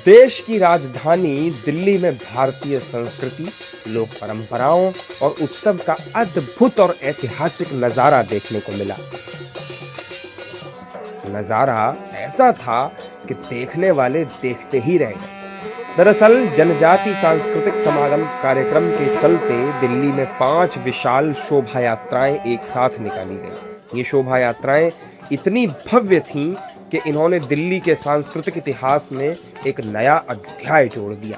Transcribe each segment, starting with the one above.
देश की राजधानी दिल्ली में भारतीय संस्कृति, लोक परंपराओं और उत्सव का अद्भुत और ऐतिहासिक नजारा देखने को मिला। नजारा ऐसा था कि देखने वाले देखते ही रह गए। दरअसल जनजाति सांस्कृतिक समागम कार्यक्रम के चलते दिल्ली में 5 विशाल शोभा यात्राएं एक साथ निकाली गई। ये शोभा यात्राएं इतनी भव्य थीं कि इन्होंने दिल्ली के सांस्कृतिक इतिहास में एक नया अध्याय जोड़ दिया।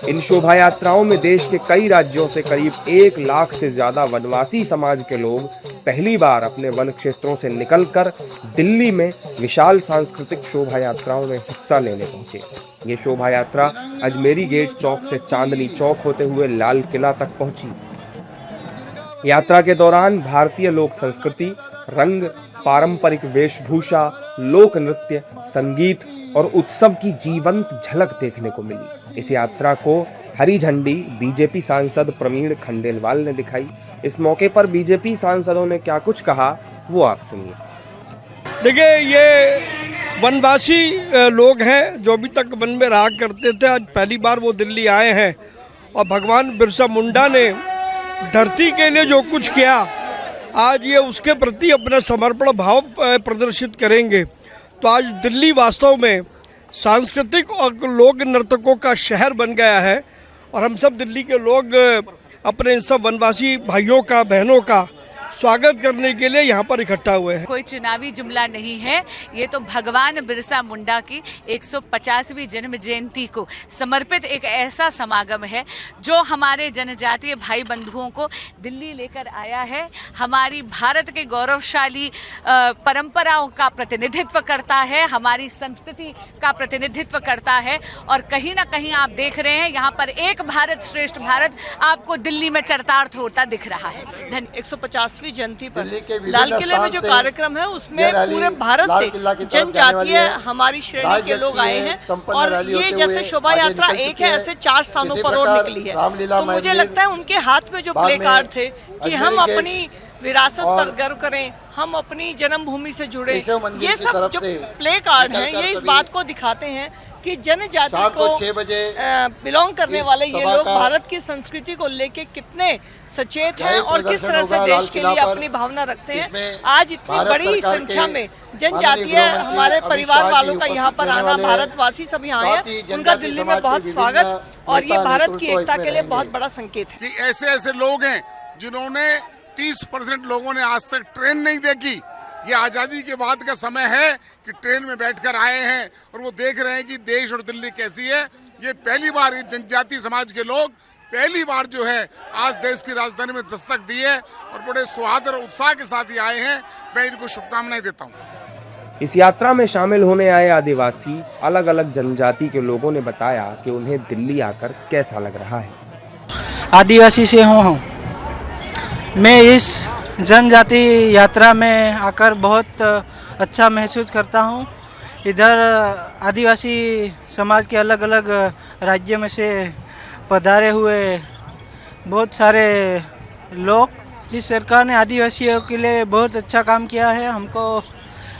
इन शोभा यात्राओं में देश के कई राज्यों से करीब 1 लाख से ज्यादा वनवासी समाज के लोग पहली बार अपने वन क्षेत्रों से निकलकर दिल्ली में विशाल सांस्कृतिक शोभा यात्राओं में हिस्सा लेने पहुंचे। ये शोभा यात्रा अजमेरी गेट चौक से चांदनी चौक होते हुए लाल किला तक पहुंची। यात्रा के दौरान भारतीय लोक संस्कृति, रंग, पारंपरिक वेशभूषा, लोक नृत्य, संगीत और उत्सव की जीवंत झलक देखने को मिली। इस यात्रा को हरी झंडी बीजेपी सांसद प्रवीण खंडेलवाल ने दिखाई। इस मौके पर बीजेपी सांसदों ने क्या कुछ कहा, वो आप सुनिए। देखिए, ये वनवासी लोग हैं जो अभी तक वन में रहा करते थे। आज पहली बार वो दिल्ली आए हैं और भगवान बिरसा मुंडा ने धरती के लिए जो कुछ किया, आज ये उसके प्रति अपना समर्पण भाव प्रदर्शित करेंगे। तो आज दिल्ली वास्तव में सांस्कृतिक और लोक नर्तकों का शहर बन गया है और हम सब दिल्ली के लोग अपने इन सब वनवासी भाइयों का, बहनों का स्वागत करने के लिए यहाँ पर इकट्ठा हुए हैं। कोई चुनावी जुमला नहीं है, ये तो भगवान बिरसा मुंडा की 150वीं जन्म जयंती को समर्पित एक ऐसा समागम है जो हमारे जनजातीय भाई बंधुओं को दिल्ली लेकर आया है। हमारी भारत के गौरवशाली परंपराओं का प्रतिनिधित्व करता है, हमारी संस्कृति का प्रतिनिधित्व करता है और कहीं ना कहीं आप देख रहे हैं यहाँ पर एक भारत श्रेष्ठ भारत आपको दिल्ली में चरितार्थ होता दिख रहा है। 150वीं जयंती पर लाल किले में जो कार्यक्रम है उसमें पूरे भारत से जनजातीय हमारी श्रेणी के लोग आए हैं और ये जैसे शोभा यात्रा एक है, ऐसे 4 स्थानों पर और निकली है। तो मुझे लगता है उनके हाथ में जो प्ले कार्ड थे कि हम अपनी विरासत पर गर्व करें, हम अपनी जन्मभूमि से जुड़े, ये सब जो प्ले कार्ड हैं ये इस बात को दिखाते हैं कि जनजाति को बिलोंग करने वाले ये लोग भारत की संस्कृति को लेके कितने सचेत हैं और किस तरह से देश के लिए अपनी भावना रखते हैं। आज इतनी बड़ी संख्या में जनजातीय हमारे परिवार वालों का यहाँ पर आना, भारतवासी सब यहाँ आए, उनका दिल्ली में बहुत स्वागत और ये भारत की एकता के लिए बहुत बड़ा संकेत है। ऐसे ऐसे लोग हैं जिन्होंने 30% लोगों ने आज तक ट्रेन नहीं देखी। ये आज़ादी के बाद का समय है कि ट्रेन में बैठकर आए हैं और वो देख रहे हैं कि देश और दिल्ली कैसी है। ये पहली बार इस जनजातीय समाज के लोग पहली बार जो है आज देश की राजधानी में दस्तक दी है और बड़े सौहार्द और उत्साह के साथ ही आए हैं। मैं इनको शुभकामनाएं देता हूँ। इस यात्रा में शामिल होने आए आदिवासी, अलग अलग जनजाति के लोगों ने बताया कि उन्हें दिल्ली आकर कैसा लग रहा है। आदिवासी से हूँ मैं, इस जनजाति यात्रा में आकर बहुत अच्छा महसूस करता हूँ। इधर आदिवासी समाज के अलग अलग राज्य में से पधारे हुए बहुत सारे लोग, इस सरकार ने आदिवासियों के लिए बहुत अच्छा काम किया है। हमको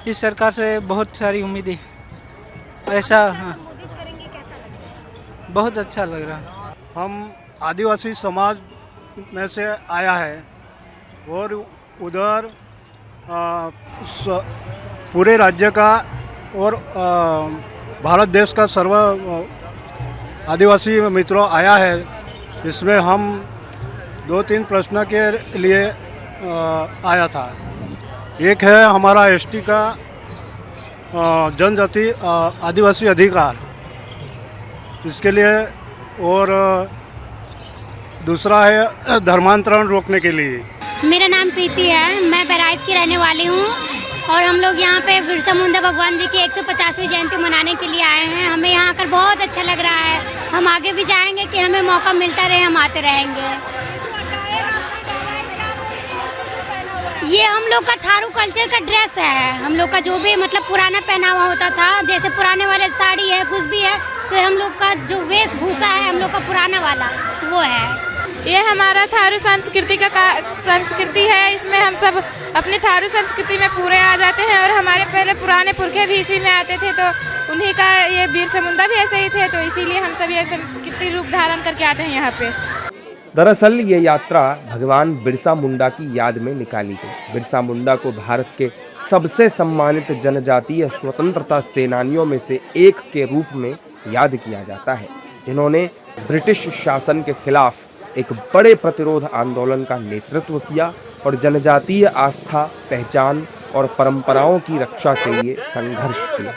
इस सरकार से बहुत सारी उम्मीदें, ऐसा बहुत अच्छा लग रहा है। हम आदिवासी समाज में से आया है और उधर पूरे राज्य का और भारत देश का सर्व आदिवासी मित्रों आया है। इसमें हम 2-3 प्रश्न के लिए आया था। एक है हमारा एसटी का जनजाति आदिवासी अधिकार, इसके लिए, और दूसरा है धर्मांतरण रोकने के लिए। मेरा नाम प्रीति है, मैं बहराइच की रहने वाली हूँ और हम लोग यहाँ पे बिरसा मुंडा भगवान जी की 150वीं जयंती मनाने के लिए आए हैं। हमें यहाँ आकर बहुत अच्छा लग रहा है। हम आगे भी चाहेंगे कि हमें मौका मिलता रहे, हम आते रहेंगे। ये हम लोग का थारू कल्चर का ड्रेस है। हम लोग का जो भी मतलब पुराना पहनावा होता था, जैसे पुराने वाले साड़ी है, कुछ भी है, तो हम लोग का जो वेशभूषा है हम लोग का पुराना वाला वो है। ये हमारा थारू संस्कृति है। इसमें हम सब अपने थारू संस्कृति में पूरे आ जाते हैं और हमारे पहले पुराने पुरखे भी इसी में आते थे, तो उन्हीं का ये बिरसा मुंडा भी ऐसे ही थे, तो इसीलिए हम सब ये संस्कृति रूप धारण करके आते हैं यहाँ पे। दरअसल ये यात्रा भगवान बिरसा मुंडा की याद में निकाली गई। बिरसा मुंडा को भारत के सबसे सम्मानित जनजातीय स्वतंत्रता सेनानियों में से एक के रूप में याद किया जाता है, जिन्होंने ब्रिटिश शासन के खिलाफ एक बड़े प्रतिरोध आंदोलन का नेतृत्व किया और जनजातीय आस्था, पहचान और परंपराओं की रक्षा के लिए संघर्ष किया।